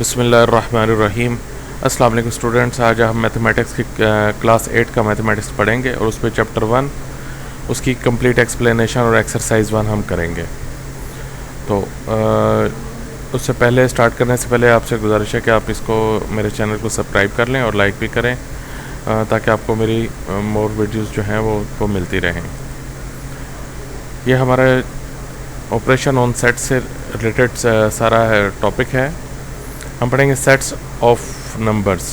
बिस्मिल्लाहिर्रहमानिर्रहीम। अस्सलाम वालेकुम स्टूडेंट्स। आज हम मैथमेटिक्स की क्लास 8 का मैथमेटिक्स पढ़ेंगे और उस पर चैप्टर 1 उसकी कंप्लीट एक्सप्लेनेशन और एक्सरसाइज 1 हम करेंगे। तो उससे पहले स्टार्ट करने से पहले आपसे गुजारिश है कि आप इसको मेरे चैनल को सब्सक्राइब कर लें और लाइक भी करें ताकि आपको मेरी मोर वीडियोस जो हैं वो मिलती रहें। ये हमारा ऑपरेशन ऑन सेट से रिलेटेड सारा टॉपिक है। हम पढ़ेंगे सेट्स ऑफ नंबर्स।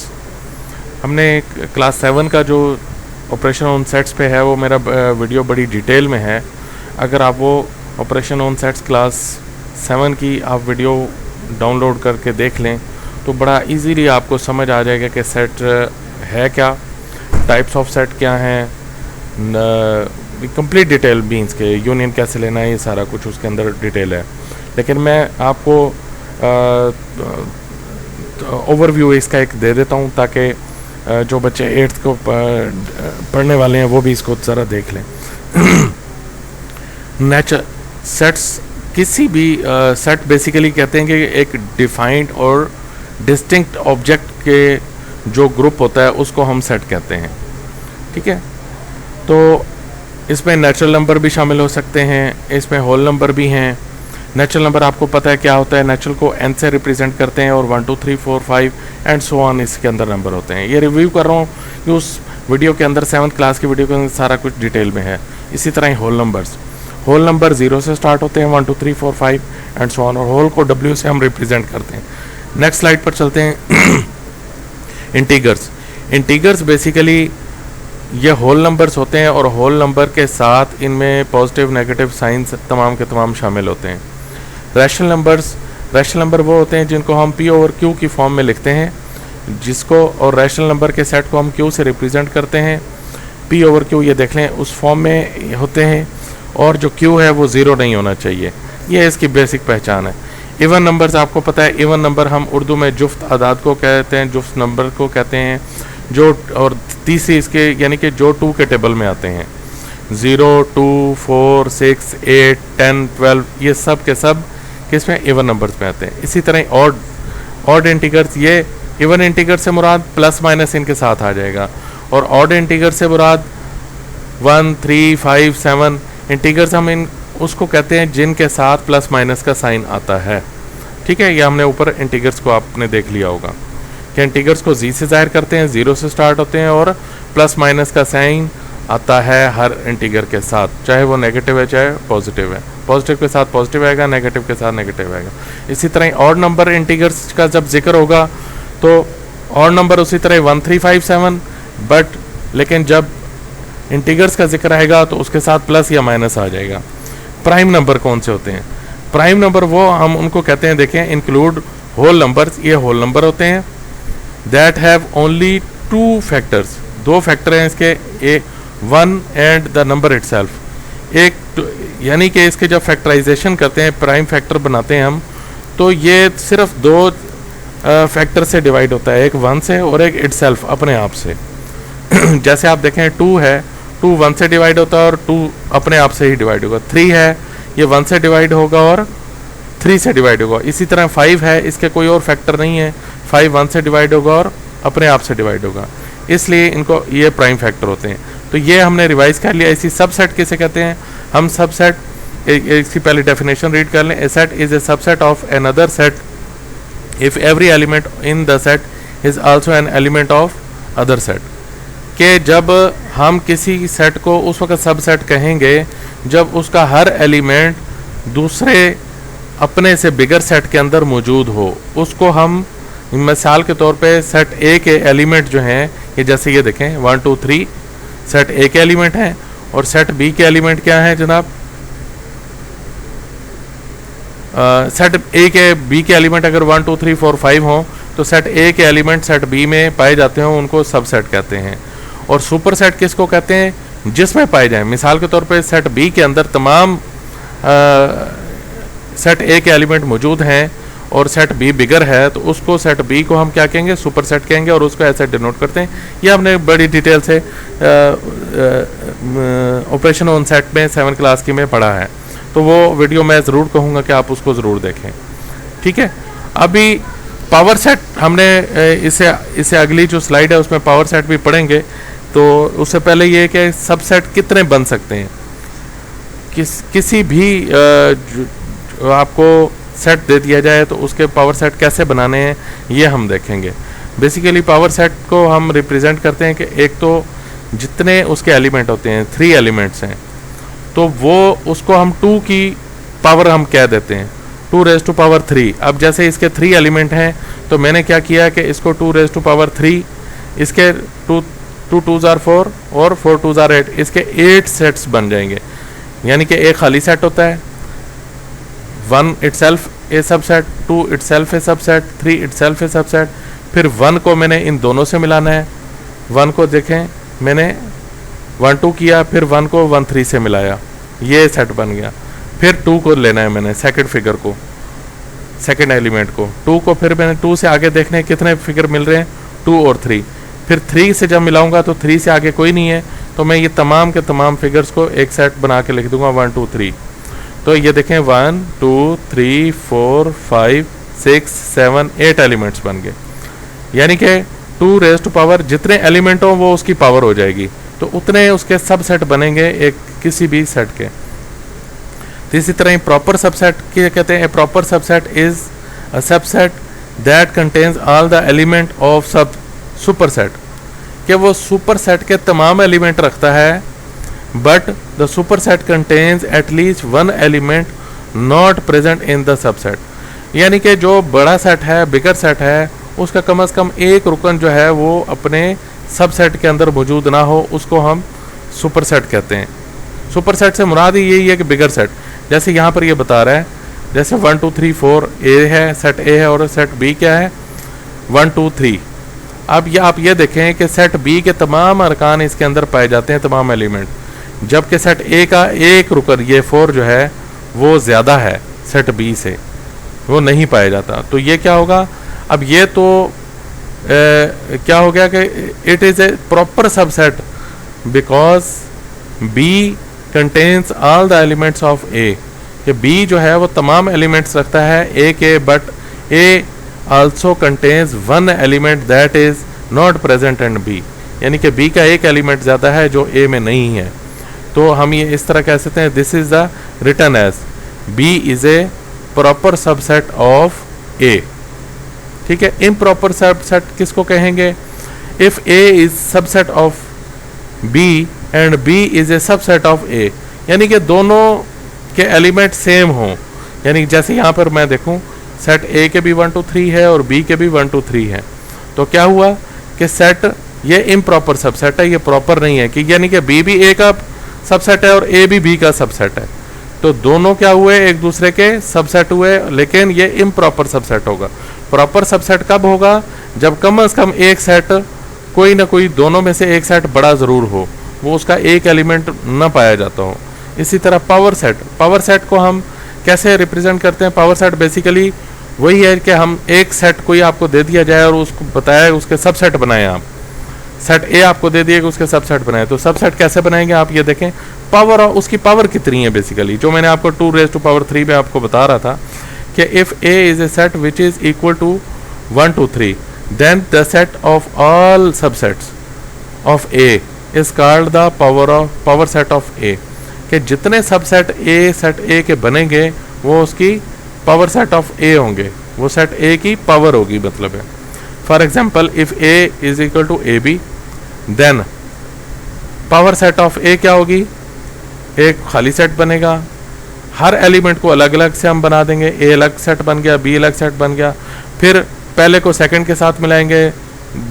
हमने क्लास 7 का जो ऑपरेशन ऑन सेट्स पे है वो मेरा वीडियो बड़ी डिटेल में है। अगर आप वो ऑपरेशन ऑन सेट्स क्लास 7 की आप वीडियो डाउनलोड करके देख लें तो बड़ा इजीली आपको समझ आ जाएगा कि सेट है क्या, टाइप्स ऑफ सेट क्या हैं, कंप्लीट डिटेल मीन्स के यूनियन कैसे लेना है, ये सारा कुछ उसके अंदर डिटेल है। लेकिन मैं आपको ओवरव्यू इसका एक दे देता हूँ ताकि जो बच्चे 8th को पढ़ने वाले हैं वो भी इसको ज़रा देख लें। सेट्स किसी भी सेट बेसिकली कहते हैं कि एक डिफाइंड और डिस्टिंक्ट ऑब्जेक्ट के जो ग्रुप होता है उसको हम सेट कहते हैं। ठीक है, तो इसमें नेचुरल नंबर भी शामिल हो सकते हैं, इसमें होल नंबर भी हैं। नेचुरल नंबर आपको पता है क्या होता है, नेचुरल को n से रिप्रेजेंट करते हैं और 1 2 3 4 5 एंड सो ऑन इसके अंदर नंबर होते हैं। ये रिव्यू कर रहा हूँ कि उस वीडियो के अंदर 7th क्लास की वीडियो के अंदर सारा कुछ डिटेल में है। इसी तरह ही होल नंबर 0 से स्टार्ट होते हैं, 1 2 3 4 5 एंड सो ऑन, और होल को w से हम रिप्रेजेंट करते हैं। नेक्स्ट स्लाइड पर चलते हैं। इंटीगर्स बेसिकली ये होल नंबर्स होते हैं और होल नंबर के साथ इनमें पॉजिटिव नेगेटिव साइंस तमाम के तमाम शामिल होते हैं। रैशनल नंबर वो होते हैं जिनको हम p ओवर q की फॉर्म में लिखते हैं, जिसको और रैशनल नंबर के सेट को हम q से रिप्रेजेंट करते हैं। p ओवर q ये देख लें उस फॉर्म में होते हैं और जो q है वो 0 नहीं होना चाहिए। ये इसकी बेसिक पहचान है। इवन नंबर्स आपको पता है, इवन नंबर हम उर्दू में जुफ्त आदाद को कहते हैं, जुफ्त नंबर को कहते हैं, जो और तीसरी इसके यानी कि जो 2 के टेबल में आते हैं। 0 2 4 6 8 10 12 ये सब के सब किसमें इवन नंबर्स में आते हैं। इसी तरह ऑड इंटीगर्स, ये इवन इंटीगर से मुराद प्लस माइनस इनके साथ आ जाएगा, और ऑड इंटीगर से मुराद 1 3 5 7 इंटीगर्स हम इन उसको कहते हैं जिनके साथ प्लस माइनस का साइन आता है। ठीक है, ये हमने ऊपर इंटीगर्स को आपने देख लिया होगा कि इंटीगर्स को जी से जाहिर करते हैं, 0 से स्टार्ट होते हैं और प्लस माइनस का साइन आता है हर इंटीगर के साथ, चाहे वो नेगेटिव है चाहे पॉजिटिव है। पॉजिटिव के साथ पॉजिटिव आएगा, नेगेटिव के साथ नेगेटिव आएगा। इसी तरह ऑड नंबर इंटीगर्स का जब जिक्र होगा तो ऑड नंबर उसी तरह 1 3 5 7, बट लेकिन जब इंटीगर्स का जिक्र आएगा तो उसके साथ प्लस या माइनस आ जाएगा। प्राइम नंबर कौन से होते हैं? प्राइम नंबर वो हम उनको कहते हैं, देखें, इंक्लूड होल नंबर्स, ये होल नंबर होते हैं। That have only 2 factors, 2 factor हैं इसके, ए 1 एंड द नंबर इटसेल्फ। एक यानी कि इसके जब फैक्टराइजेशन करते हैं, प्राइम फैक्टर बनाते हैं हम, तो ये सिर्फ 2 फैक्टर से डिवाइड होता है, एक 1 से और एक इटसेल्फ अपने आप से। जैसे आप देखें 2 है, 2 1 से डिवाइड होता है और 2 अपने आप से ही डिवाइड होगा। 3 है, ये 1 से डिवाइड होगा और 3 से डिवाइड होगा। इसी तरह 5 है, इसके कोई और फैक्टर नहीं है, 5 1 से डिवाइड होगा और अपने आप से डिवाइड होगा, इसलिए इनको ये प्राइम फैक्टर होते हैं। तो ये हमने रिवाइज कर लिया। इसी सबसेट किसे कहते हैं? हम सबसेट, इसकी पहले डेफिनेशन रीड कर लें। A set is a subset of another set if every element in the set is also an element of other set. कि जब हम किसी सेट को उस वक्त सबसेट कहेंगे जब उसका हर एलिमेंट दूसरे अपने से बिगर सेट के अंदर मौजूद हो। उसको हम मिसाल के तौर पे सेट ए के एलिमेंट जो हैं, ये जैसे ये देखें 1 2 3 सेट ए के एलिमेंट हैं, और सेट बी के एलिमेंट क्या है जनाब? सेट ए के बी के एलिमेंट अगर 1 2 3 4 5 हों तो सेट ए के एलिमेंट सेट बी में पाए जाते हों, उनको सबसेट कहते हैं। और सुपर सेट किसको कहते हैं? जिसमें पाए जाएं। मिसाल के तौर पे सेट बी के अंदर तमाम सेट ए के एलिमेंट मौजूद हैं और सेट बी बिगर है, तो उसको सेट बी को हम क्या कहेंगे? सुपर सेट कहेंगे, और उसको ऐसे डिनोट करते हैं। ये हमने बड़ी डिटेल से ऑपरेशन ऑन सेट में 7 क्लास की में पढ़ा है, तो वो वीडियो मैं ज़रूर कहूँगा कि आप उसको ज़रूर देखें। ठीक है, अभी पावर सेट हमने इसे अगली जो स्लाइड है उसमें पावर सेट भी पढ़ेंगे। तो उससे पहले ये कि सबसेट कितने बन सकते हैं, किसी भी आपको सेट दे दिया जाए तो उसके पावर सेट कैसे बनाने हैं ये हम देखेंगे। बेसिकली पावर सेट को हम रिप्रेजेंट करते हैं कि एक तो जितने उसके एलिमेंट होते हैं, 3 एलिमेंट्स हैं, तो वो उसको हम 2 की पावर हम कह देते हैं, 2 रेज़ टू पावर 3। अब जैसे इसके 3 एलिमेंट हैं तो मैंने क्या किया कि इसको 2 रेज़ टू पावर 3, इसके 2 2s are 4 और 4 2s are 8, इसके 8 सेट्स बन जाएंगे। यानी कि एक खाली सेट होता है, 1 itself ए सबसेट, 2 itself ए सबसेट, 3 itself ए सबसेट, फिर 1 को मैंने इन दोनों से मिलाना है। 1 को देखें मैंने 1 2 किया, फिर 1 को 1 3 से मिलाया, ये सेट बन गया। फिर 2 को लेना है मैंने, सेकंड फिगर को, सेकंड एलिमेंट को, 2 को फिर मैंने 2 से आगे देखने कितने फिगर मिल रहे हैं, 2 और 3। फिर 3 से जब मिलाऊंगा तो 3 से आगे कोई नहीं है, तो मैं ये तमाम के तमाम फिगर्स को एक सेट बना के लिख दूंगा 1 2 3। तो ये देखें 1 2 3 4 5 6 7 8 एलिमेंट्स बन गए। यानी कि 2 रेज़ टू पावर जितने एलिमेंट हो वो उसकी पावर हो जाएगी, तो उतने उसके सबसेट बनेंगे एक किसी भी सेट के। तो इसी तरह प्रॉपर सबसेट क्या कहते हैं, a proper subset is a subset that contains all the element of sub super set, कि वो सुपर सेट के तमाम एलिमेंट रखता है, but the super set contains at least 1 element not present in the subset. यानी कि जो बड़ा सेट है, बिगर सेट है, उसका कम से कम एक रुकन जो है वो अपने सबसेट के अंदर मौजूद ना हो, उसको हम सुपर सेट कहते हैं। सुपर सेट से मुराद ही यही है कि बिगर सेट, जैसे यहाँ पर ये बता रहा है, जैसे 1 2 3 4 ए है, सेट ए है, और सेट बी क्या है 1 2 3। अब ये आप ये देखें कि सेट बी के तमाम अरकान इसके अंदर पाए जाते हैं, तमाम एलिमेंट, जबकि सेट ए का एक रुकन ये 4 जो है वो ज़्यादा है सेट बी से, वो नहीं पाया जाता। तो ये क्या होगा, अब ये तो क्या हो गया कि it is a proper subset because B contains all the elements of A, कि बी जो है वो तमाम एलिमेंट्स रखता है ए के, but A also contains 1 element that is not present in B, यानी कि B का एक एलिमेंट ज़्यादा है जो A में नहीं है। तो हम ये इस तरह कह सकते हैं, this is the return as B is a proper subset of A। ठीक है, improper subset किसको कहेंगे, if A is subset of B and B is a subset of A, यानी कि दोनों के एलिमेंट सेम हों। यानी जैसे यहाँ पर मैं देखूँ सेट ए के भी 1 2 3 है और बी के भी 1 2 3 है, तो क्या हुआ कि सेट ये इम्प्रॉपर सबसेट है, ये प्रॉपर नहीं है, कि यानी कि बी भी ए का सबसेट है और ए भी बी का सबसेट है, तो दोनों क्या हुए, एक दूसरे के सबसेट हुए, लेकिन ये इम्प्रॉपर सबसेट होगा। प्रॉपर सबसेट कब होगा, जब कम से कम एक सेट, कोई ना कोई दोनों में से एक सेट बड़ा ज़रूर हो, वो उसका एक एलिमेंट न पाया जाता हो। इसी तरह पावर सेट को हम कैसे रिप्रेजेंट करते हैं, पावर सेट बेसिकली वही है कि हम एक सेट कोई आपको दे दिया जाए और उसको बताया उसके सबसेट बनाए, आप सेट ए आपको दे दिए कि उसके सबसेट बनाए, तो सबसेट कैसे बनाएंगे आप ये देखें, पावर, उसकी पावर कितनी है बेसिकली, जो मैंने आपको 2 रेज़ टू पावर 3 में आपको बता रहा था कि if A is a set which is equal to 1 2 3 then the set of all subsets of A is called the power set of A, कि जितने सबसेट ए सेट ए के बनेंगे वो उसकी पावर सेट ऑफ ए होंगे, वो सेट ए की power होगी, मतलब है। For example if A is equal to A B, then power set of A क्या होगी, एक खाली सेट बनेगा, हर एलिमेंट को अलग अलग से हम बना देंगे, ए अलग सेट बन गया, बी अलग सेट बन गया, फिर पहले को सेकंड के साथ मिलाएंगे,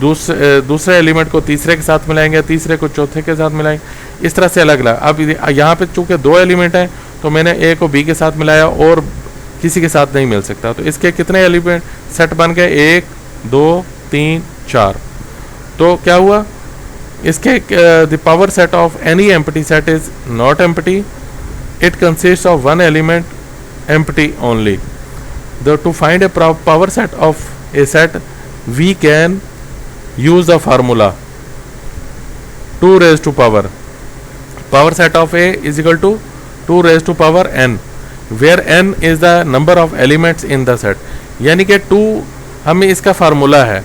दूसरे एलिमेंट को तीसरे के साथ मिलाएंगे, तीसरे को चौथे के साथ मिलाएंगे, इस तरह से अलग अलग। अब यहाँ पे चूंकि 2 एलिमेंट हैं तो मैंने ए को बी के साथ मिलाया और किसी के साथ नहीं मिल सकता, तो इसके कितने एलिमेंट सेट बन गए, 1 2 3 4। तो क्या हुआ, इसके the power set of any empty set is not empty, it consist of 1 element empty only. To find a power set of a set we can use the formula 2 raised to power set of A is equal to 2 raised to power n, where n is the number of elements in the set। यानी कि 2 हमें इसका formula है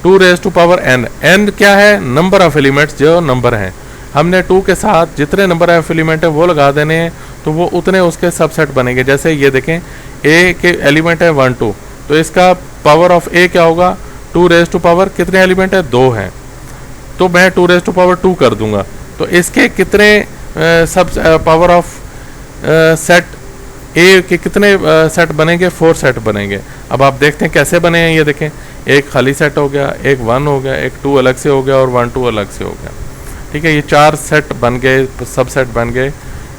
2 raise to power n। n क्या है? Number of elements जो number हैं। हमने 2 के साथ जितने नंबर ऑफ एलिमेंट है वो लगा देने हैं, तो वो उतने उसके सबसेट बनेंगे। जैसे ये देखें a के एलिमेंट है 1 2, तो इसका पावर ऑफ a क्या होगा? 2 रेज़ टू पावर कितने एलिमेंट है? 2 हैं, तो मैं 2 रेज़ टू पावर 2 कर दूंगा। तो इसके कितने सब पावर ऑफ सेट ए के कितने सेट बनेंगे? 4 सेट बनेंगे। अब आप देखते हैं कैसे बने हैं। ये देखें, एक खाली सेट हो गया, एक 1 हो गया, एक 2 अलग से हो गया और 1 2 अलग से हो गया। ठीक है, ये 4 सेट बन गए, सब सेट बन गए,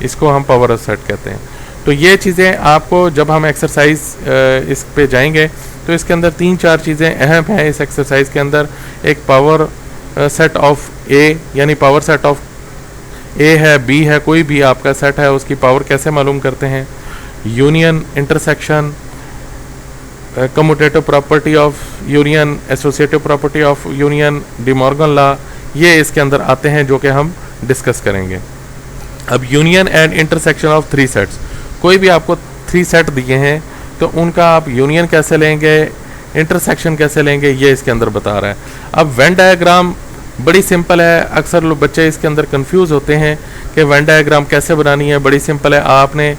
इसको हम पावर ऑफ सेट कहते हैं। तो ये चीज़ें आपको जब हम एक्सरसाइज इस पे जाएंगे तो इसके अंदर 3-4 चीज़ें अहम हैं इस एक्सरसाइज के अंदर। एक पावर सेट ऑफ ए, यानी पावर सेट ऑफ ए है, बी है, कोई भी आपका सेट है, उसकी पावर कैसे मालूम करते हैं। Union, intersection, commutative property of union, associative property of union, De Morgan law, ये इसके अंदर आते हैं जो कि हम डिस्कस करेंगे। अब union and intersection of 3 sets, कोई भी आपको 3 सेट दिए हैं तो उनका आप यूनियन कैसे लेंगे, इंटरसेक्शन कैसे लेंगे, ये इसके अंदर बता रहा है। अब वेन डायग्राम बड़ी सिंपल है, अक्सर लोग बच्चे इसके अंदर कंफ्यूज होते हैं कि वेन डायग्राम कैसे बनानी है। बड़ी सिंपल है, आपने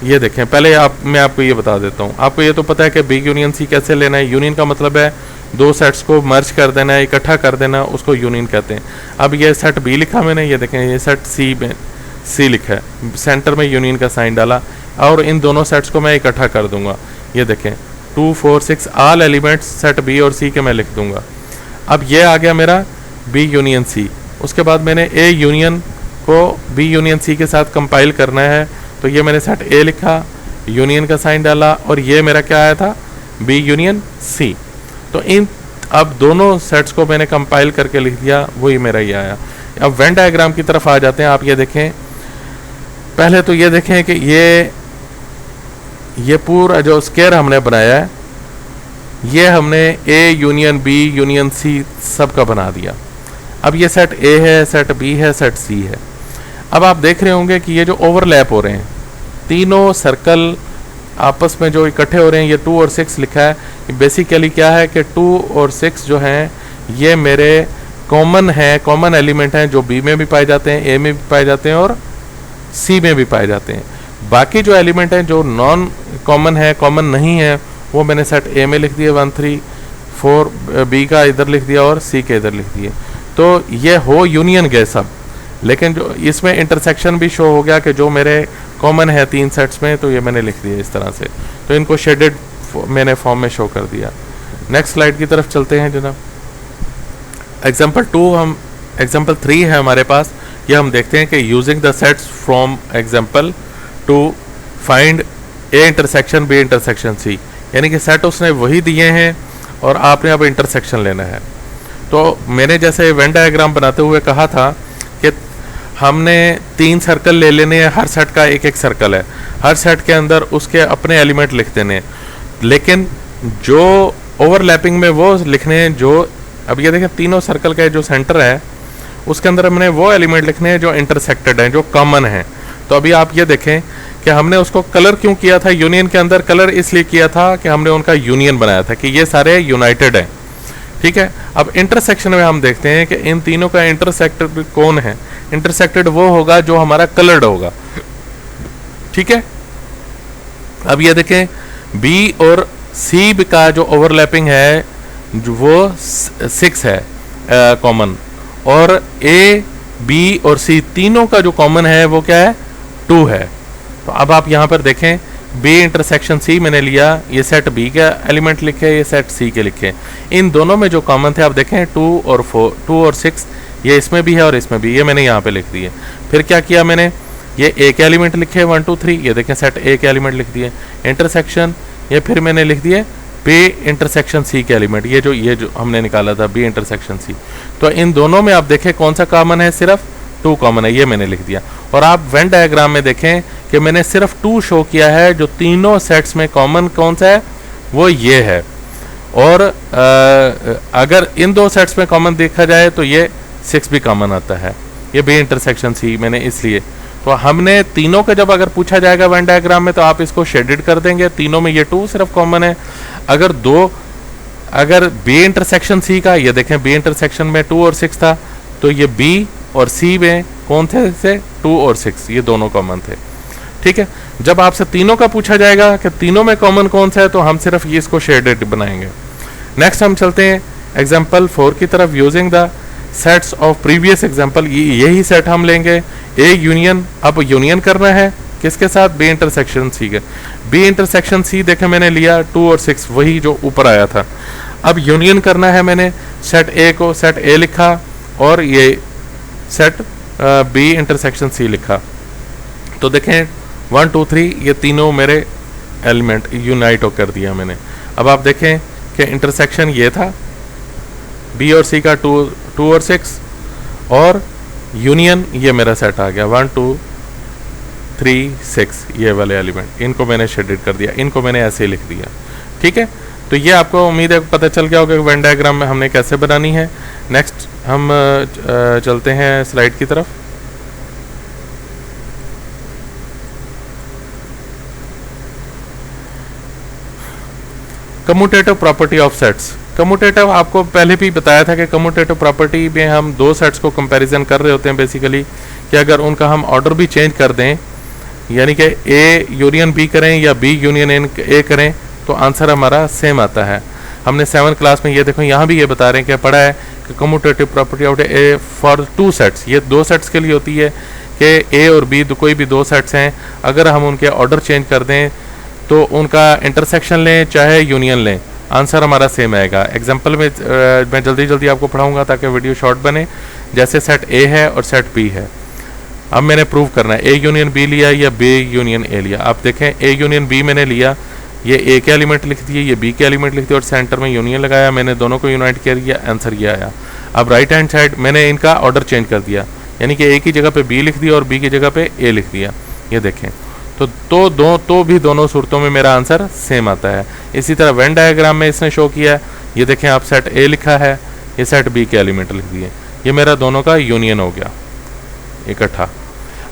ये देखें, पहले मैं आपको ये बता देता हूँ। आपको ये तो पता है कि बी यूनियन सी कैसे लेना है। यूनियन का मतलब है 2 सेट्स को मर्ज कर देना है, इकट्ठा कर देना, उसको यूनियन कहते हैं। अब ये सेट बी लिखा मैंने, ये देखें ये सेट सी में सी लिखा है, सेंटर में यूनियन का साइन डाला और इन दोनों सेट्स को मैं इकट्ठा कर दूंगा। ये देखें 2 4 6 ऑल एलिमेंट्स सेट बी और सी के मैं लिख दूंगा। अब ये आ गया मेरा बी यूनियन सी। उसके बाद मैंने ए यूनियन को बी यूनियन सी के साथ कंपाइल करना है, तो ये मैंने सेट ए लिखा, यूनियन का साइन डाला और ये मेरा क्या आया था? B union C. तो इन अब दोनों सेट्स को मैंने कंपाइल करके लिख दिया, वही मेरा ये आया। अब वेन डायग्राम की तरफ आ जाते हैं। आप ये देखें, पहले तो ये देखें कि ये पूरा जो स्क्वायर हमने बनाया है, ये हमने A union B union C सब का बना दिया। अब ये सेट ए है, सेट बी है, सेट सी है। अब आप देख रहे होंगे कि ये जो ओवरलैप हो रहे हैं, तीनों सर्कल आपस में जो इकट्ठे हो रहे हैं, ये 2 और 6 लिखा है। बेसिकली क्या है कि 2 और 6 जो हैं ये मेरे कॉमन है, कॉमन एलिमेंट हैं जो बी में भी पाए जाते हैं, ए में भी पाए जाते हैं और सी में भी पाए जाते हैं। बाकी जो एलिमेंट हैं जो नॉन कॉमन है, कॉमन नहीं है, वो मैंने सेट ए में लिख दिए 1 3 4, बी का इधर लिख दिया और सी के इधर लिख दिए। तो ये हो यूनियन गए सब, लेकिन जो इसमें इंटरसेक्शन भी शो हो गया कि जो मेरे कॉमन है 3 सेट्स में, तो ये मैंने लिख दिया इस तरह से। तो इनको शेडेड मैंने फॉर्म में शो कर दिया। नेक्स्ट स्लाइड की तरफ चलते हैं जनाब। एग्जाम्पल 2 हम एग्जाम्पल 3 है हमारे पास। ये हम देखते हैं कि using the sets from example to find A intersection B intersection C, यानी कि सेट उसने वही दिए हैं और आपने अब इंटरसेक्शन लेना है। तो मैंने जैसे वेन डायग्राम बनाते हुए कहा था कि हमने 3 सर्कल ले लेने हैं, हर सेट का एक एक सर्कल है, हर सेट के अंदर उसके अपने एलिमेंट लिख देने हैं, लेकिन जो ओवरलैपिंग में वो लिखने हैं जो, अब ये देखें तीनों सर्कल का जो सेंटर है उसके अंदर हमने वो एलिमेंट लिखने हैं जो इंटरसेक्टेड हैं, जो कॉमन हैं। तो अभी आप ये देखें कि हमने उसको कलर क्यों किया था यूनियन के अंदर। कलर इसलिए किया था कि हमने उनका यूनियन बनाया था कि ये सारे यूनाइटेड हैं। ठीक है, अब इंटरसेक्शन में हम देखते हैं कि इन तीनों का इंटरसेक्टेड कौन है। इंटरसेक्टेड वो होगा जो हमारा कलर्ड होगा। ठीक है, अब ये देखें बी और सी का जो ओवरलैपिंग है वो 6 है कॉमन, और ए बी और सी तीनों का जो कॉमन है वो क्या है? 2 है। तो अब आप यहाँ पर देखें बी इंटरसेक्शन सी मैंने लिया, ये सेट बी का एलिमेंट लिखे, ये सेट सी के लिखे। इन दोनों में जो कॉमन थे आप देखें 2 और 6, ये इसमें भी है और इसमें भी, ये मैंने यहाँ पे लिख दिए। फिर क्या किया मैंने, ये ए के एलिमेंट लिखे 1 2 3, ये देखें सेट ए के एलिमेंट लिख दिए। इंटरसेक्शन ये फिर मैंने लिख दिए बी इंटरसेक्शन सी के एलिमेंट, ये जो हमने निकाला था बी इंटरसेक्शन सी। तो इन दोनों में आप देखें कौन सा कॉमन है, सिर्फ 2 कॉमन है, ये मैंने लिख दिया। और आप वेन डायग्राम में देखें कि मैंने सिर्फ 2 शो किया है, जो तीनों सेट्स में कॉमन कौन सा है वो ये है। और अगर इन 2 सेट्स में कॉमन देखा जाए तो ये 6 भी कॉमन आता है, ये बी इंटरसेक्शन सी मैंने इसलिए। तो हमने तीनों का जब अगर पूछा जाएगा वेन डायग्राम में तो आप इसको शेडेड कर देंगे, तीनों में ये 2 सिर्फ कॉमन है। अगर 2 अगर बी इंटरसेक्शन सी का, ये देखें बी इंटरसेक्शन में 2 और 6 था, तो ये बी और सी में कौन थे 2 और 6, ये दोनों कॉमन थे। ठीक है, जब आपसे तीनों का पूछा जाएगा कि तीनों में कॉमन कौन सा है, तो हम सिर्फ ये इसको शेडेड बनाएंगे। नेक्स्ट हम चलते हैं एग्जाम्पल 4 की तरफ। Using the sets of previous example, यही सेट हम लेंगे ए यूनियन। अब यूनियन करना है किसके साथ, बी इंटरसेक्शन सी के। बी इंटरसेक्शन सी देखें मैंने लिया 2 और 6, वही जो ऊपर आया था। अब यूनियन करना है, मैंने सेट ए को सेट ए लिखा और ये सेट बी इंटरसेक्शन सी लिखा। तो देखें 1 2 3 ये तीनों मेरे एलिमेंट यूनाइट कर दिया मैंने। अब आप देखें कि इंटरसेक्शन ये था बी और सी का 2 और 6, और यूनियन ये मेरा सेट आ गया 1 2 3 6, ये वाले एलिमेंट, इनको मैंने शेडेड कर दिया, इनको मैंने ऐसे ही लिख दिया। ठीक है, तो ये आपको उम्मीद है पता चल गया होगा कि वेन डायग्राम में हमने कैसे बनानी है। नेक्स्ट हम चलते हैं स्लाइड की तरफ। Commutative property of sets. Commutative आपको पहले भी बताया था कि कम्यूटेटिव प्रॉपर्टी में हम दो सेट्स को कंपैरिजन कर रहे होते हैं बेसिकली, कि अगर उनका हम ऑर्डर भी चेंज कर दें, यानी कि ए यूनियन बी करें या बी यूनियन ए करें, तो आंसर हमारा सेम आता है। हमने 7th क्लास में ये देखो यहाँ भी ये बता रहे हैं कि पढ़ा है कि commutative property of A for 2 sets, ये 2 सेट्स के लिए होती है कि ए और बी कोई भी 2 सेट्स हैं, अगर हम उनके ऑर्डर चेंज कर दें तो उनका इंटरसेक्शन लें चाहे यूनियन लें, आंसर हमारा सेम आएगा। एग्जाम्पल में मैं जल्दी जल्दी आपको पढ़ाऊंगा ताकि वीडियो शॉर्ट बने। जैसे सेट ए है और सेट बी है, अब मैंने प्रूव करना है ए यूनियन बी लिया या बी यूनियन ए लिया। आप देखें ए यूनियन बी मैंने लिया, ये ए के एलिमेंट लिख दिए, ये बी के एलिमेंट लिख दिए और सेंटर में यूनियन लगाया, मैंने दोनों को यूनाइट किया, आंसर ये आया। अब राइट हैंड साइड मैंने इनका ऑर्डर चेंज कर दिया, यानी कि ए की जगह पे बी लिख दिया और बी की जगह पे ए लिख दिया। ये देखें तो भी दोनों सूरतों में मेरा आंसर सेम आता है। इसी तरह वेन डायग्राम में इसने शो किया, ये देखें आप सेट ए लिखा है, ये सेट बी के एलिमेंट लिख दिए, ये मेरा दोनों का यूनियन हो गया इकट्ठा।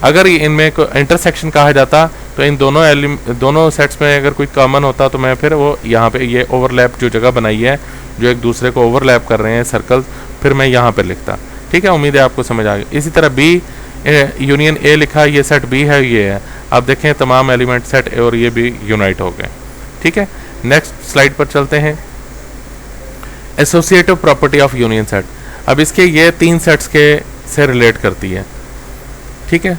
अगर इनमें इंटरसेक्शन कहा जाता तो इन दोनों सेट्स में अगर कोई कॉमन होता तो मैं फिर वो यहाँ पे ये ओवरलैप जो जगह बनाई है जो एक दूसरे को ओवरलैप कर रहे हैं सर्कल, फिर मैं यहाँ पर लिखता। ठीक है, उम्मीद है आपको समझ आ गई। इसी तरह बी यूनियन ए लिखा, ये सेट बी है, ये है, आप देखें तमाम एलिमेंट सेट ए और ये भी यूनाइट हो गए। ठीक है, नेक्स्ट स्लाइड पर चलते हैं। Associative property of union set. अब इसके ये 3 सेट्स के से रिलेट करती है। ठीक है,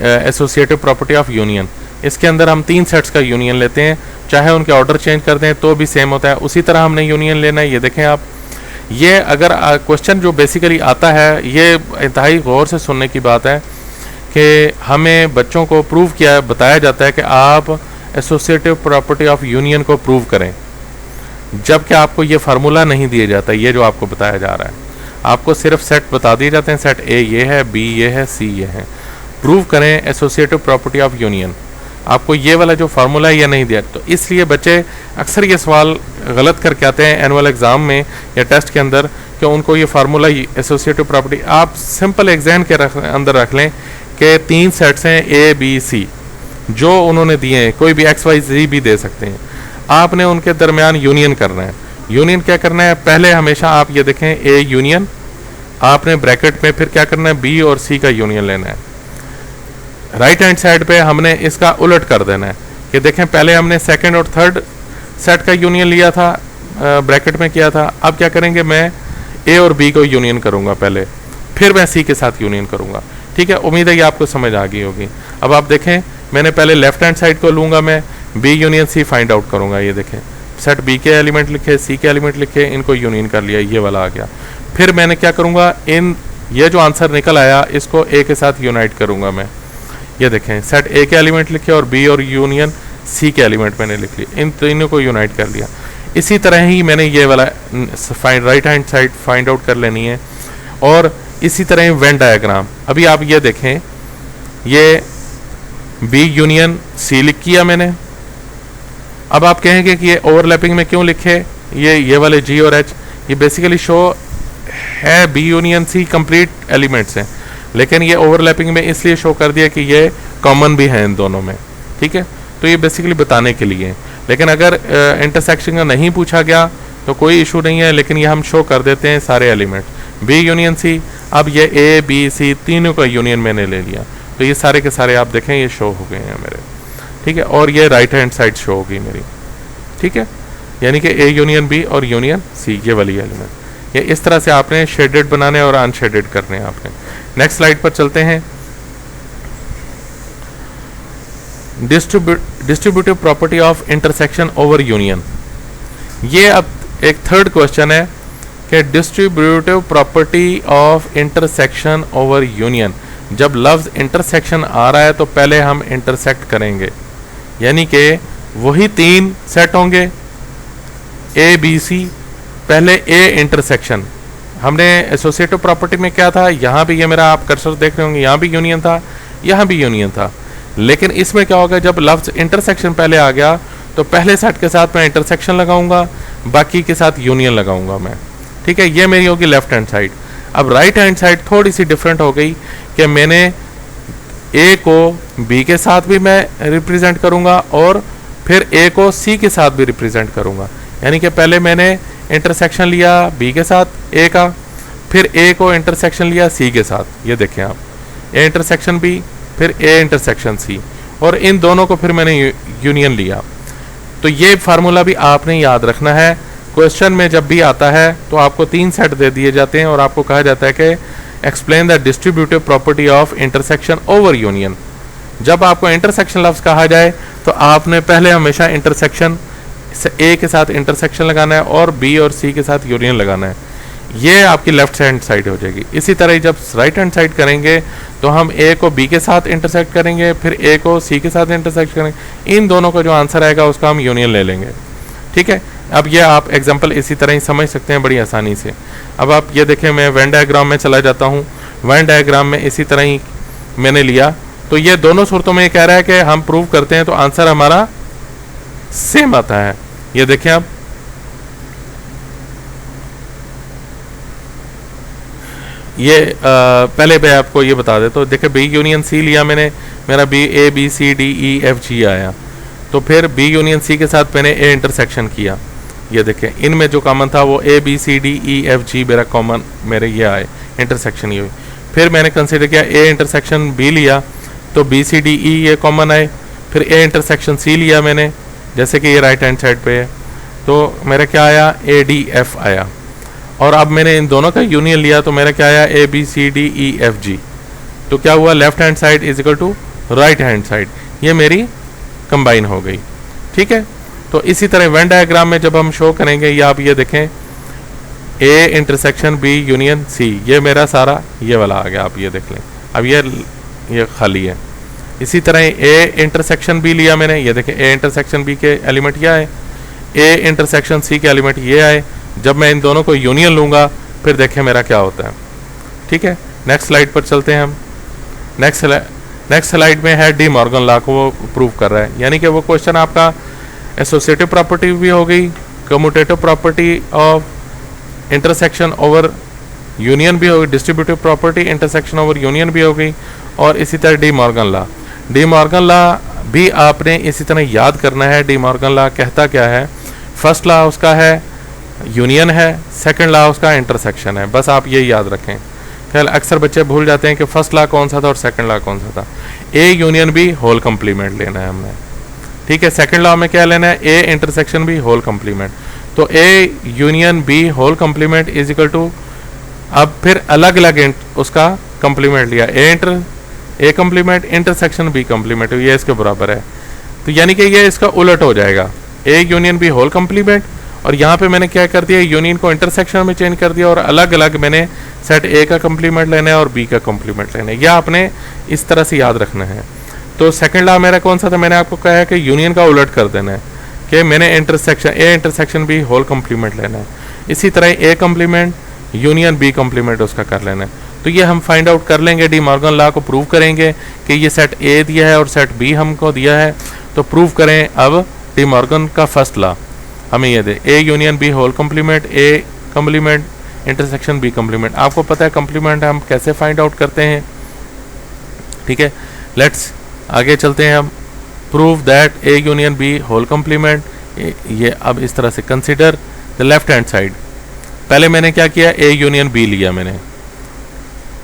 एसोसिएटिव प्रॉपर्टी ऑफ यूनियन, इसके अंदर हम 3 सेट्स का यूनियन लेते हैं, चाहे उनके ऑर्डर चेंज कर दें तो भी सेम होता है। उसी तरह हमने यूनियन लेना है। ये देखें आप, ये अगर क्वेश्चन जो बेसिकली आता है, ये इंतहाई गौर से सुनने की बात है कि हमें बच्चों को प्रूव किया बताया जाता है कि आप एसोसिएटिव प्रॉपर्टी ऑफ यूनियन को प्रूव करें, जबकि आपको ये फार्मूला नहीं दिया जाता। ये जो आपको बताया जा रहा है, आपको सिर्फ सेट बता दिए जाते हैं, सेट ए ये है, बी ये है, सी ये है, प्रूव करें एसोसिएटिव प्रॉपर्टी ऑफ यूनियन। आपको ये वाला जो फार्मूला है ये नहीं दिया, तो इसलिए बच्चे अक्सर ये सवाल गलत करके आते हैं एनुअल एग्जाम में या टेस्ट के अंदर कि उनको ये फार्मूला एसोसिएटिव प्रॉपर्टी, आप सिंपल एग्जाम के अंदर रख लें कि 3 सेट्स हैं ए बी सी जो उन्होंने दिए हैं, कोई भी एक्स वाई जी भी दे सकते हैं, आपने उनके दरमियान यूनियन करना है। यूनियन क्या करना है, पहले हमेशा आप ये देखें ए यूनियन, आपने ब्रैकेट में फिर क्या करना है बी और सी का यूनियन लेना है। राइट हैंड साइड पे हमने इसका उलट कर देना है कि देखें पहले हमने सेकंड और थर्ड सेट का यूनियन लिया था, ब्रैकेट में किया था, अब क्या करेंगे मैं ए और बी को यूनियन करूंगा पहले, फिर मैं सी के साथ यूनियन करूंगा। ठीक है, उम्मीद है कि आपको समझ आ गई होगी। अब आप देखें मैंने पहले लेफ्ट हैंड साइड को लूंगा, मैं B union C find out करूंगा। ये देखें सेट बी के एलिमेंट लिखे, सी के एलिमेंट लिखे, इनको यूनियन कर लिया, ये वाला आ गया। फिर मैंने क्या करूंगा, इन ये जो आंसर निकल आया इसको ए के साथ यूनाइट करूंगा मैं। ये देखें सेट ए के एलिमेंट लिखे और बी और यूनियन सी के एलिमेंट मैंने लिख लिया, इन तीनों को यूनाइट कर लिया। इसी तरह ही मैंने ये वाला right hand side find out कर लेनी है। और इसी तरह वेन डायग्राम, अभी आप ये देखें, ये बी यूनियन सी लिख किया मैंने। अब आप कहेंगे कि ये ओवरलैपिंग में क्यों लिखे, ये वाले जी और एच, ये बेसिकली शो है B union C complete elements हैं, लेकिन ये ओवरलैपिंग में इसलिए शो कर दिया कि ये कॉमन भी है इन दोनों में। ठीक है, तो ये बेसिकली बताने के लिए। लेकिन अगर इंटरसेक्शन का नहीं पूछा गया तो कोई इशू नहीं है, लेकिन ये हम शो कर देते हैं सारे एलिमेंट बी यूनियन सी। अब ये ए बी सी तीनों का यूनियन मैंने ले लिया, तो ये सारे के सारे आप देखें ये शो हो गए हैं मेरे, ठीक है। और ये राइट हैंड साइड शो होगी मेरी, ठीक है, यानी कि ए यूनियन बी और यूनियन सी ये वाली एलिमेंट। ये इस तरह से आपने शेडेड बनाने और अनशेडेड करने हैं आपने। नेक्स्ट स्लाइड पर चलते हैं। Distributive property of intersection over union. ये अब एक थर्ड क्वेश्चन है कि distributive property of intersection over union. जब लफ्ज इंटरसेक्शन आ रहा है तो पहले हम इंटरसेक्ट करेंगे, यानी कि वही तीन सेट होंगे ए बी सी। पहले ए इंटरसेक्शन, हमने एसोसिएटिव प्रॉपर्टी में क्या था, यहाँ भी ये मेरा आप कर्सर देख रहे होंगे, यहाँ भी यूनियन था, यहाँ भी यूनियन था। लेकिन इसमें क्या होगा, जब लफ्ज इंटरसेक्शन पहले आ गया तो पहले सेट के साथ मैं इंटरसेक्शन लगाऊंगा, बाकी के साथ यूनियन लगाऊंगा मैं, ठीक है। ये मेरी होगी लेफ्ट हैंड साइड। अब राइट हैंड साइड थोड़ी सी डिफरेंट हो गई कि मैंने ए को बी के साथ भी मैं रिप्रेजेंट करूंगा और फिर ए को सी के साथ भी रिप्रेजेंट करूंगा। यानी कि पहले मैंने इंटरसेक्शन लिया बी के साथ ए का, फिर ए को इंटरसेक्शन लिया सी के साथ। ये देखें आप, ए इंटरसेक्शन बी फिर ए इंटरसेक्शन सी, और इन दोनों को फिर मैंने यूनियन लिया। तो ये फार्मूला भी आपने याद रखना है। क्वेश्चन में जब भी आता है तो आपको तीन सेट दे दिए जाते हैं और आपको कहा जाता है कि explain the distributive property of intersection over union. जब आपको इंटरसेक्शन लफ्ज कहा जाए तो आपने पहले हमेशा इंटरसेक्शन ए के साथ इंटरसेक्शन लगाना है और बी और सी के साथ यूनियन लगाना है। ये आपकी लेफ्ट हैंड साइड हो जाएगी। इसी तरह जब राइट हैंड साइड करेंगे तो हम ए को बी के साथ इंटरसेक्ट करेंगे, फिर ए को सी के साथ इंटरसेक्ट करेंगे। इन दोनों का जो आंसर आएगा उसका हम यूनियन ले लेंगे, ठीक है। अब ये आप एग्जांपल इसी तरह ही समझ सकते हैं बड़ी आसानी से। अब आप ये देखें, मैं वेन डायग्राम में चला जाता हूँ। वेन डायग्राम में इसी तरह ही मैंने लिया, तो ये दोनों सूरतों में ये कह रहा है कि हम प्रूव करते हैं तो आंसर हमारा सेम आता है। ये देखें आप, ये पहले मैं आपको ये बता देता हूँ। देखिए बी यूनियन सी लिया मैंने, मेरा B A B C D E F G आया, तो फिर बी यूनियन सी के साथ मैंने ए इंटरसेक्शन किया। ये देखें इनमें जो कॉमन था वो A B C D E F G मेरा कॉमन मेरे ये आए, इंटरसेक्शन ये हुई। फिर मैंने कंसिडर किया ए इंटरसेक्शन बी लिया तो बी सी डी ई ये कॉमन आए। फिर ए इंटरसेक्शन सी लिया मैंने, जैसे कि ये राइट हैंड साइड पे है, तो मेरा क्या आया ए डी एफ आया। और अब मैंने इन दोनों का यूनियन लिया तो मेरा क्या आया A B C D E F G. तो क्या हुआ, left hand side is equal to right hand side, ये मेरी कंबाइन हो गई, ठीक है। तो इसी तरह वेन डायग्राम में जब हम शो करेंगे, या आप ये देखें A intersection B union C, ये मेरा सारा ये वाला आ गया, आप ये देख लें। अब ये खाली है। इसी तरह ए इंटरसेक्शन बी लिया मैंने, ये देखें ए इंटरसेक्शन बी के एलिमेंट ये आए, ए इंटरसेक्शन सी के एलिमेंट ये आए। जब मैं इन दोनों को यूनियन लूँगा फिर देखें मेरा क्या होता है, ठीक है। नेक्स्ट स्लाइड पर चलते हैं हम। नेक्स्ट स्लाइड में है डी मॉर्गन लॉ को वो प्रूव कर रहा है, यानी कि वो क्वेश्चन आपका एसोसिएटिव प्रॉपर्टी भी हो गई, commutative property of intersection over union भी हो गई, distributive property intersection over union भी हो गई, और इसी तरह De Morgan law. De Morgan law भी आपने इसी तरह याद करना है। डी मॉर्गन लॉ कहता क्या है, फर्स्ट लॉ उसका है यूनियन है, सेकंड लॉ उसका इंटरसेक्शन है, बस आप ये याद रखें। खैर अक्सर बच्चे भूल जाते हैं कि फर्स्ट लॉ कौन सा था और सेकंड लॉ कौन सा था। A union B whole complement लेना है हमने, ठीक है। सेकंड लॉ में क्या लेना है, A intersection B whole complement. तो A union B whole complement is equal to, अब फिर अलग अलग उसका कंप्लीमेंट लिया, A complement intersection B complement, ये इसके बराबर है। तो यानी कि ये इसका उलट हो जाएगा, A union B whole complement, और यहाँ पे मैंने क्या कर दिया, यूनियन को इंटरसेक्शन में चेंज कर दिया और अलग अलग मैंने सेट ए का कंप्लीमेंट लेना है और बी का कंप्लीमेंट लेना है। यह आपने इस तरह से याद रखना है। तो सेकंड लॉ मेरा कौन सा था, मैंने आपको कहा है कि यूनियन का उलट कर देना है, कि मैंने intersection A intersection B whole complement लेना है। इसी तरह A complement union B complement उसका कर लेना है। तो ये हम फाइंड आउट कर लेंगे, डी मॉर्गन लॉ को प्रूव करेंगे कि ये सेट ए दिया है और सेट बी हमको दिया है, तो प्रूव करें। अब डी मॉर्गन का फर्स्ट लॉ हमें ये दे, A union B whole complement, A complement intersection B complement. आपको पता है कंप्लीमेंट हम कैसे फाइंड आउट करते हैं, ठीक है। लेट्स आगे चलते हैं हम। Prove that A union B whole complement, ये अब इस तरह से consider the left hand side, पहले मैंने क्या किया, ए यूनियन बी लिया मैंने,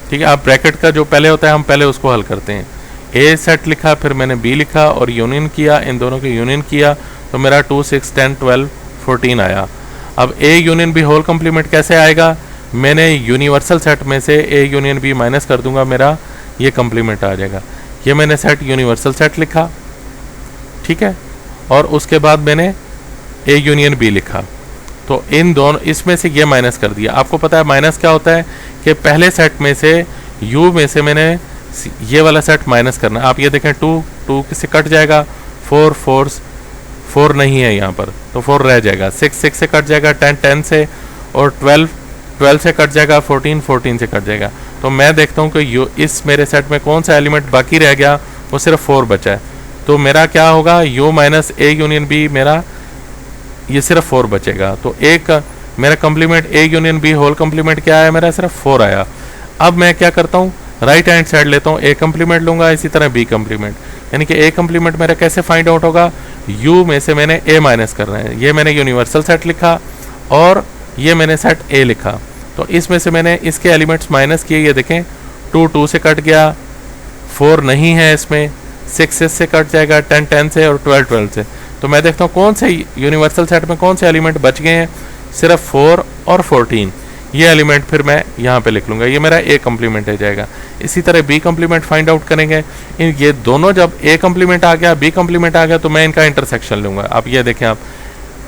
ठीक है। आप ब्रैकेट का जो पहले होता है हम पहले उसको हल करते हैं। ए सेट लिखा, फिर मैंने बी लिखा और यूनियन किया, इन दोनों के यूनियन किया, तो मेरा 2 6 10 12 14 आया। अब A union B whole complement कैसे आएगा, मैंने यूनिवर्सल सेट में से ए यूनियन बी माइनस कर दूंगा, मेरा ये कंप्लीमेंट आ जाएगा। ये मैंने सेट यूनिवर्सल सेट लिखा, ठीक है, और उसके बाद मैंने ए यूनियन बी लिखा, तो इन दोनों इसमें से ये माइनस कर दिया। आपको पता है माइनस क्या होता है कि पहले सेट में से यू में से मैंने ये वाला सेट माइनस करना। आप ये देखें 2 से कट जाएगा, 4 नहीं है यहाँ पर, तो 4 रह जाएगा, 6 से कट जाएगा, 10 से, और 12 से कट जाएगा, 14 से कट जाएगा। तो मैं देखता हूँ कि इस मेरे सेट में कौन सा एलिमेंट बाकी रह गया, वो सिर्फ 4 बचा है, तो मेरा क्या होगा, U minus A union B, मेरा ये सिर्फ 4 बचेगा। तो एक मेरा complement A union B whole complement क्या है, मेरा सिर्फ 4 आया। अब मैं क्या करता हूँ, राइट हैंड साइड लेता हूँ, ए कंप्लीमेंट लूंगा, इसी तरह बी कंप्लीमेंट, यानी कि ए कंप्लीमेंट मेरा कैसे फाइंड आउट होगा, यू में से मैंने ए माइनस करना है। ये मैंने यूनिवर्सल सेट लिखा और ये मैंने सेट ए लिखा, तो इसमें से मैंने इसके एलिमेंट्स माइनस किए, ये देखें 2 से कट गया, 4 नहीं है इसमें, 6 से कट जाएगा, 10 से, और 12 से। तो मैं देखता हूँ कौन से यूनिवर्सल सेट में कौन से एलिमेंट बच गए हैं, सिर्फ 4 और 14, ये एलिमेंट फिर मैं यहाँ पे लिख लूँगा, ये मेरा ए कंप्लीमेंट हो जाएगा। इसी तरह बी कंप्लीमेंट फाइंड आउट करेंगे, ये दोनों जब ए कंप्लीमेंट आ गया, बी कंप्लीमेंट आ गया, तो मैं इनका इंटरसेक्शन लूँगा। अब ये देखें आप,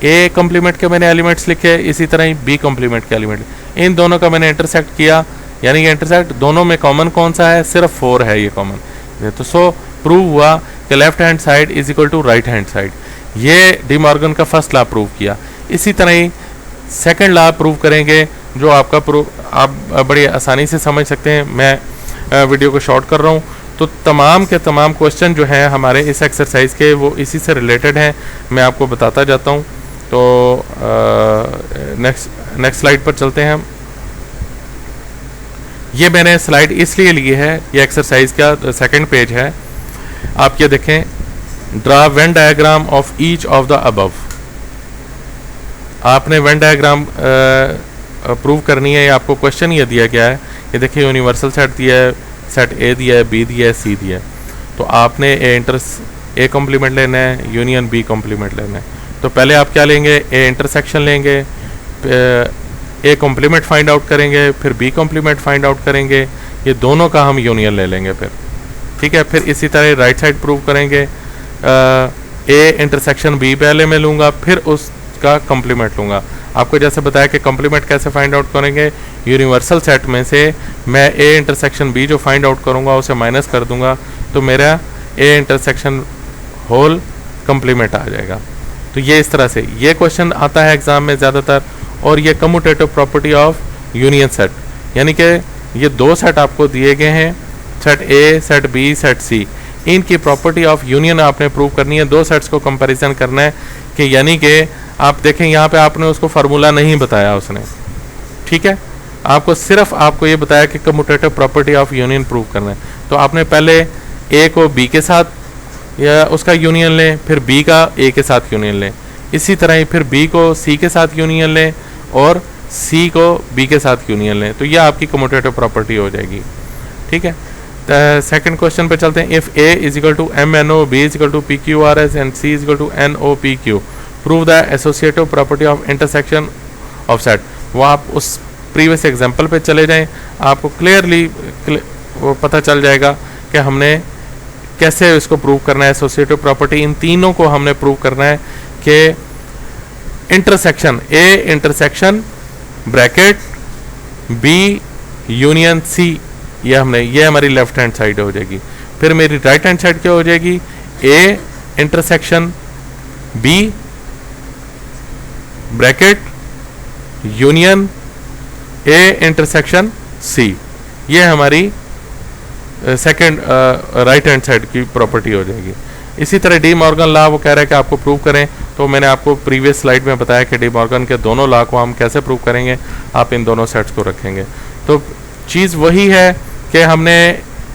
ए कंप्लीमेंट के मैंने एलिमेंट्स लिखे, इसी तरह ही बी कंप्लीमेंट के एलिमेंट, इन दोनों का मैंने इंटरसेक्ट किया, यानी कि इंटरसेक्ट दोनों में कॉमन कौन सा है, सिर्फ 4 है ये कॉमन। तो सो प्रूव हुआ कि left hand side is equal to right hand side. ये डी मॉर्गन का फर्स्ट लॉ प्रूव किया। इसी तरह ही सेकंड लॉ प्रूव करेंगे, जो आपका प्रूव आप बड़ी आसानी से समझ सकते हैं। मैं वीडियो को शॉर्ट कर रहा हूँ, तो तमाम के तमाम क्वेश्चन जो हैं हमारे इस एक्सरसाइज के वो इसी से रिलेटेड हैं, मैं आपको बताता जाता हूँ। तो नेक्स्ट स्लाइड पर चलते हैं हम। ये मैंने स्लाइड इसलिए ली है, ये एक्सरसाइज का सेकंड पेज है, आप ये देखें, draw Venn diagram of each of the above. आपने वेन डायग्राम प्रूव करनी है, आपको क्वेश्चन ये दिया गया है, ये देखिए यूनिवर्सल सेट दिया है, सेट ए दिया है, बी दिया है, सी दिया है, तो आपने ए कॉम्प्लीमेंट लेना है, यूनियन बी कॉम्प्लीमेंट लेना है। तो पहले आप क्या लेंगे, ए इंटरसेक्शन लेंगे, ए कॉम्प्लीमेंट फाइंड आउट करेंगे, फिर बी कॉम्प्लीमेंट फाइंड आउट करेंगे, ये दोनों का हम यूनियन ले लेंगे फिर, ठीक है। फिर इसी तरह राइट साइड प्रूव करेंगे, ए इंटरसेक्शन बी पहले मैं लूँगा, फिर उसका कॉम्प्लीमेंट लूँगा। आपको जैसे बताया कि कॉम्प्लीमेंट कैसे फाइंड आउट करेंगे, यूनिवर्सल सेट में से मैं ए इंटरसेक्शन बी जो फाइंड आउट करूँगा उसे माइनस कर दूँगा, तो मेरा ए इंटरसेक्शन होल कॉम्प्लीमेंट आ जाएगा। तो ये इस तरह से ये क्वेश्चन आता है एग्जाम में ज़्यादातर। और ये commutative property of union set, यानी कि ये 2 सेट आपको दिए गए हैं, set A, set B, set C, इनकी प्रॉपर्टी ऑफ यूनियन आपने प्रूव करनी है, 2 सेट्स को कंपैरिजन करना है, कि यानी कि आप देखें यहाँ पे आपने उसको फार्मूला नहीं बताया उसने, ठीक है, आपको ये बताया कि commutative property of union prove करना है। तो आपने पहले ए को बी के साथ या उसका यूनियन लें, फिर बी का ए के साथ यूनियन लें, इसी तरह ही फिर बी को सी के साथ यूनियन लें और सी को बी के साथ यूनियन लें, तो यह आपकी कम्यूटेटिव प्रॉपर्टी हो जाएगी, ठीक है। सेकंड क्वेश्चन पे चलते हैं। If A is equal to M N O, B is equal to P Q R S and C is equal to N O P Q, prove the associative property of intersection of set. वो आप उस previous example पे चले जाएं, आपको clearly वो पता चल जाएगा कि हमने कैसे इसको प्रूव करना है। एसोसिएटिव प्रॉपर्टी इन तीनों को हमने प्रूव करना है कि intersection A intersection bracket B union C, ये हमारी लेफ्ट हैंड साइड हो जाएगी। फिर मेरी राइट हैंड साइड क्या हो जाएगी, A intersection B bracket union A intersection C, ये हमारी सेकंड राइट हैंड साइड की प्रॉपर्टी हो जाएगी। इसी तरह डी मॉर्गन लॉ वो कह रहा है कि आपको प्रूव करें, तो मैंने आपको प्रीवियस स्लाइड में बताया कि डी मॉर्गन के दोनों लॉ को हम कैसे प्रूव करेंगे। आप इन दोनों सेट्स को रखेंगे, तो चीज़ वही है कि हमने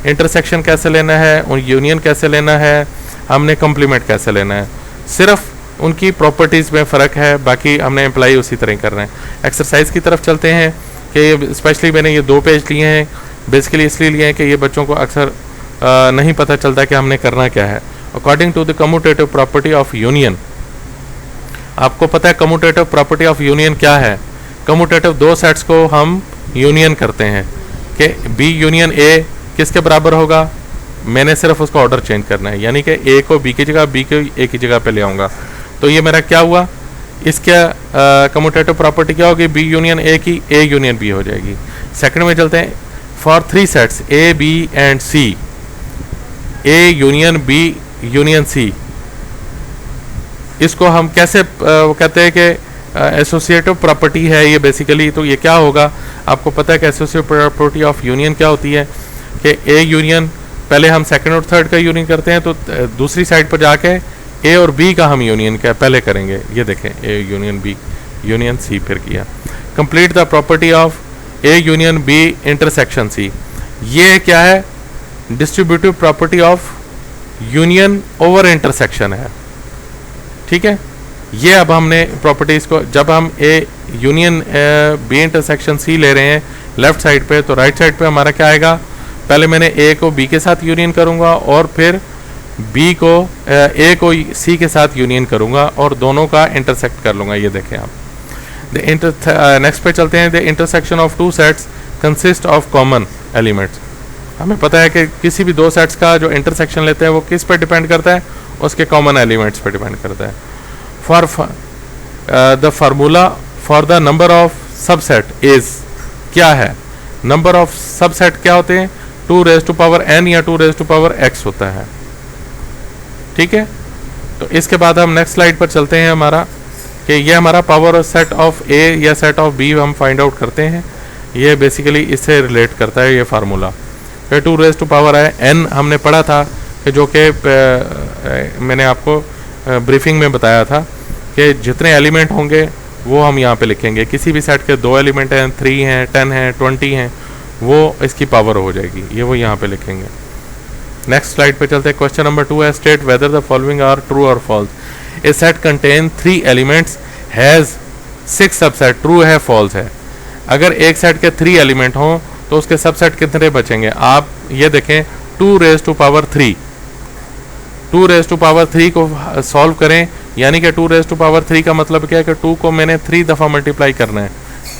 इंटरसेक्शन कैसे लेना है और यूनियन कैसे लेना है, हमने कॉम्प्लीमेंट कैसे लेना है। सिर्फ उनकी प्रॉपर्टीज़ में फ़र्क है, बाकी हमने अप्लाई उसी तरह कर रहे हैं। एक्सरसाइज की तरफ चलते हैं कि स्पेशली मैंने ये 2 पेज लिए हैं, बेसिकली इसलिए लिए हैं कि ये बच्चों को अक्सर नहीं पता चलता कि हमने करना क्या है। According to the commutative property of union, आपको पता है कम्यूटेटिव प्रॉपर्टी ऑफ यूनियन क्या है। कम्यूटेटिव 2 सेट्स को हम यूनियन करते हैं कि बी यूनियन ए किसके बराबर होगा, मैंने सिर्फ उसका ऑर्डर चेंज करना है, यानी कि ए को बी की जगह, बी को ए की जगह पे ले आऊँगा। तो ये मेरा क्या हुआ, इसका कम्यूटेटिव प्रॉपर्टी क्या होगी, बी यूनियन ए की ए यूनियन बी हो जाएगी। सेकंड में चलते हैं, for 3 sets A B and C, A union B union C, इसको हम कैसे कहते हैं कि एसोसिएटिव प्रॉपर्टी है ये बेसिकली। तो ये क्या होगा, आपको पता है कि एसोसिएटिव प्रॉपर्टी ऑफ यूनियन क्या होती है कि ए यूनियन, पहले हम सेकंड और थर्ड का यूनियन करते हैं, तो दूसरी साइड पर जाके ए और बी का हम यूनियन क्या पहले करेंगे। ये देखें, A union B union C फिर किया। Complete the property of A union B intersection C, ये क्या है, distributive property of union over intersection है। ठीक है, ये अब हमने प्रॉपर्टीज को, जब हम A union B intersection C ले रहे हैं लेफ्ट साइड पे, तो राइट साइड पे हमारा क्या आएगा, पहले मैंने ए को बी के साथ यूनियन करूंगा और फिर बी को ए को सी के साथ यूनियन करूंगा और दोनों का इंटरसेक्ट कर लूंगा। ये देखें आप, नेक्स्ट पे चलते हैं। The intersection of 2 sets consist of common elements, हमें पता है कि किसी भी 2 सेट्स का जो इंटरसेक्शन लेते हैं वो किस पे डिपेंड करता है, उसके कॉमन एलिमेंट्स पे डिपेंड करता है। For the formula for the number of subset is, क्या है, नंबर ऑफ सबसेट क्या होते हैं, 2 रेज़ टू पावर n या 2 रेज़ टू पावर x होता है। ठीक है, तो इसके बाद हम नेक्स्ट स्लाइड पर चलते हैं हमारा, कि ये हमारा पावर सेट ऑफ ए या सेट ऑफ बी हम फाइंड आउट करते हैं। ये बेसिकली इससे रिलेट करता है ये फार्मूला। फिर 2 रेज़ टू पावर है n हमने पढ़ा था कि जो कि मैंने आपको ब्रीफिंग में बताया था कि जितने एलिमेंट होंगे वो हम यहाँ पे लिखेंगे। किसी भी सेट के 2 एलिमेंट हैं, 3 हैं, 10 हैं, 20 हैं, वो इसकी पावर हो जाएगी, ये वो यहाँ पे लिखेंगे। नेक्स्ट स्लाइड पे चलते हैं। क्वेश्चन नंबर 2 है, state whether the following are true और false. A set contain 3 elements has 6 subset, true है फॉल्स है। अगर एक सेट के 3 एलिमेंट हों तो उसके सबसेट कितने बचेंगे, आप ये देखें, 2 raise to power 3, 2 raise to power 3 को सॉल्व करें, यानी कि 2 रेज़ टू पावर 3 का मतलब क्या है कि 2 को मैंने 3 दफ़ा मल्टीप्लाई करना है,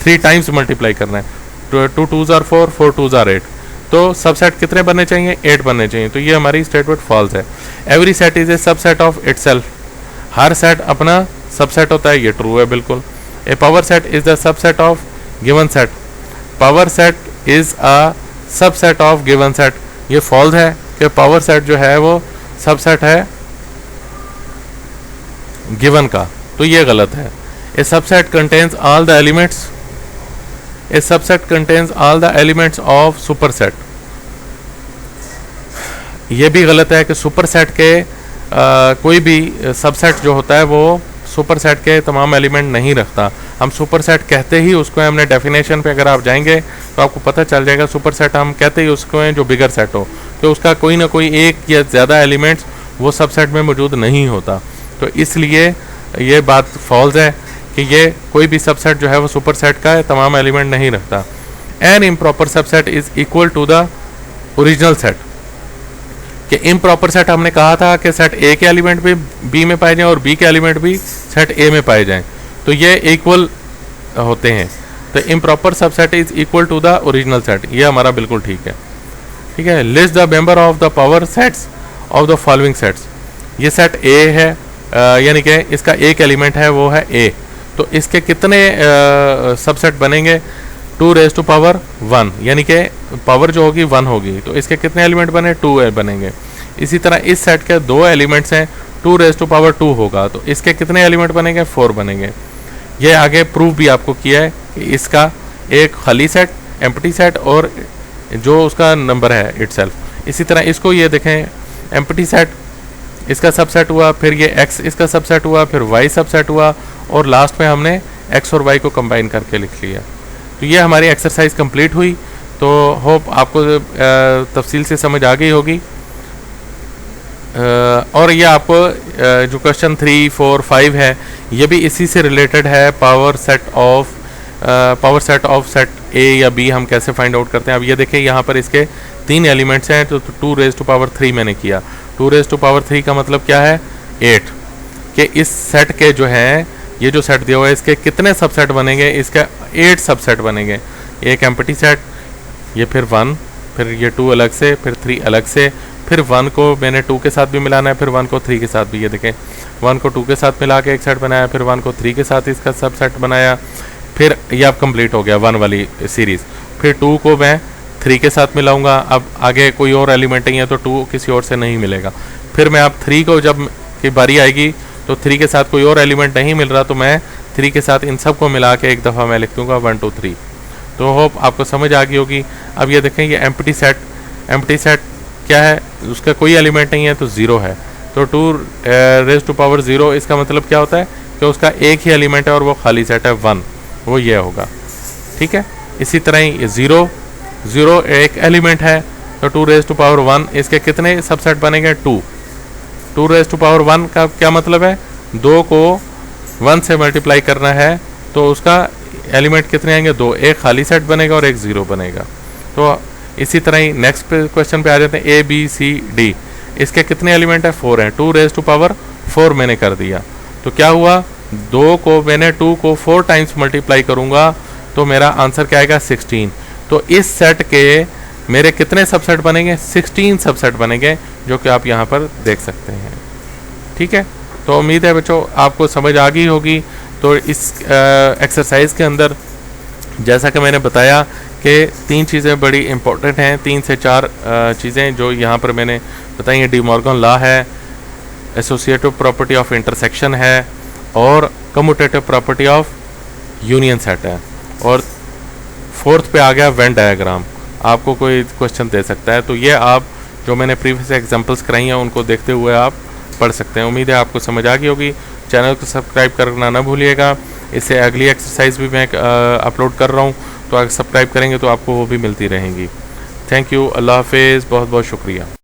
3 टाइम्स मल्टीप्लाई करना है। 2 2s are 4, 4 2s are 8, तो सबसेट कितने बनने चाहिए, 8 बनने चाहिए। तो ये हमारी स्टेटमेंट फॉल्स है। Every set is a subset of itself, हर सेट अपना सबसेट होता है, ये ट्रू है बिल्कुल। A power set is the subset of given set, power set is a subset of given set, ये फॉल्स है कि पावर सेट जो है वो सबसेट है गिवन का, तो ये गलत है। A subset contains all the elements, A subset contains all the elements of superset, ये भी गलत है कि सुपरसेट के कोई भी सबसेट जो होता है वो सुपरसेट के तमाम एलिमेंट नहीं रखता। हम सुपरसेट कहते ही उसको, हमने डेफिनेशन पे अगर आप जाएंगे तो आपको पता चल जाएगा, सुपरसेट हम कहते ही उसको हैं जो बिगर सेट हो, तो उसका कोई ना कोई एक या ज़्यादा एलिमेंट्स वो सबसेट में मौजूद नहीं होता। तो इसलिए ये बात फॉल्स है कि ये कोई भी सबसेट जो है वो सुपरसेट का है, तमाम एलिमेंट नहीं रखता। An improper subset is equal to the original set, कि इम्प्रॉपर सेट हमने कहा था कि सेट ए के एलिमेंट भी बी में पाए जाएं और बी के एलिमेंट भी सेट ए में पाए जाएं, तो ये इक्वल होते हैं। तो improper subset is equal to the original set, ये हमारा बिल्कुल ठीक है। ठीक है, list the member of the power sets of the following sets, ये सेट ए है, यानी कि इसका एक एलिमेंट है वो है ए, तो इसके कितने सबसेट बनेंगे, 2 रेज़ टू पावर 1, यानी कि पावर जो होगी 1 होगी, तो इसके कितने एलिमेंट बने, 2 बनेंगे। इसी तरह इस सेट के 2 एलिमेंट्स हैं, 2 रेज़ टू पावर 2 होगा, तो इसके कितने एलिमेंट बनेंगे, 4 बनेंगे। ये आगे प्रूफ भी आपको किया है कि इसका एक खाली सेट, एम्प्टी सेट और जो उसका नंबर है इटसेल्फ। इसी तरह इसको ये देखें, एम्प्टी सेट इसका सबसेट हुआ, फिर ये x इसका सबसेट हुआ, फिर y सबसेट हुआ, और लास्ट में हमने x और y को कंबाइन करके लिख लिया। तो ये हमारी एक्सरसाइज कंप्लीट हुई। तो होप आपको तफसील से समझ आ गई होगी। और ये आपको जो क्वेश्चन 3, 4, 5 है ये भी इसी से रिलेटेड है। पावर सेट ऑफ सेट ए या बी हम कैसे फाइंड आउट करते हैं। अब ये देखिए यहाँ पर इसके 3 एलिमेंट्स हैं, तो 2 रेज़ टू पावर 3 मैंने किया। 2 रेज़ टू पावर 3 का मतलब क्या है, 8 के इस सेट के जो है, ये जो सेट दिया हुआ है इसके कितने सबसेट बनेंगे, इसका 8 सबसेट बनेंगे। एक एम्प्टी सेट, ये फिर 1, फिर ये 2 अलग से, फिर 3 अलग से, फिर 1 को मैंने 2 के साथ भी मिलाना है, फिर 1 को 3 के साथ भी। ये देखें 1 को 2 के साथ मिला के एक सेट बनाया, फिर 1 को 3 के साथ इसका सब सेट बनाया, फिर ये अब कंप्लीट हो गया 1 वाली सीरीज़। फिर 2 को मैं 3 के साथ मिलाऊंगा, अब आगे कोई और एलिमेंट नहीं है तो 2 किसी और से नहीं मिलेगा। फिर मैं अब 3 को जब की बारी आएगी तो 3 के साथ कोई और एलिमेंट नहीं मिल रहा, तो मैं 3 के साथ इन सब को मिला के एक दफ़ा मैं लिख दूँगा 1, 2, 3। तो होप आपको समझ आ गई होगी। अब ये देखें ये एम्प्टी सेट क्या है, उसका कोई एलिमेंट नहीं है तो 0 है। तो 2 रेज़ टू पावर 0 इसका मतलब क्या होता है कि उसका एक ही एलिमेंट है और वो खाली सेट है 1, वो ये होगा। ठीक है, इसी तरह ही 0 एक एलिमेंट है तो 2 रेज़ टू पावर 1 इसके कितने सबसेट बनेंगे, 2 रेज़ टू पावर 1 का क्या मतलब है, 2 को 1 से मल्टीप्लाई करना है तो उसका एलिमेंट कितने आएंगे, 2, एक खाली सेट बनेगा और एक 0 बनेगा। तो इसी तरह ही नेक्स्ट क्वेश्चन पे आ जाते हैं, A B C D इसके कितने एलिमेंट है, 4 हैं। 2 रेज़ टू पावर 4 मैंने कर दिया, तो क्या हुआ, 2 को मैंने 2 को 4 टाइम्स मल्टीप्लाई करूंगा तो मेरा आंसर क्या आएगा, 16। तो इस सेट के मेरे कितने सबसेट बनेंगे, 16 सबसेट बनेंगे, जो कि आप यहाँ पर देख सकते हैं। ठीक है, तो उम्मीद है बच्चों आपको समझ आ गई होगी। तो इस एक्सरसाइज के अंदर जैसा कि मैंने बताया कि 3 चीज़ें बड़ी इंपॉर्टेंट हैं, 3 से 4 चीज़ें जो यहाँ पर मैंने बताई हैं। डी मॉर्गन लॉ है, एसोसिएटिव प्रॉपर्टी ऑफ इंटरसेक्शन है, और commutative property of union set है, और 4th पे आ गया वेन डायग्राम। आपको कोई क्वेश्चन दे सकता है, तो ये आप जो मैंने प्रीवियस एग्जांपल्स कराई हैं उनको देखते हुए आप पढ़ सकते हैं। उम्मीद है आपको समझ आ गई होगी। चैनल को सब्सक्राइब करना ना भूलिएगा। इससे अगली एक्सरसाइज भी मैं अपलोड कर रहा हूँ, तो अगर सब्सक्राइब करेंगे तो आपको वो भी मिलती रहेंगी। थैंक यू, अल्लाह हाफिज़, बहुत बहुत शुक्रिया।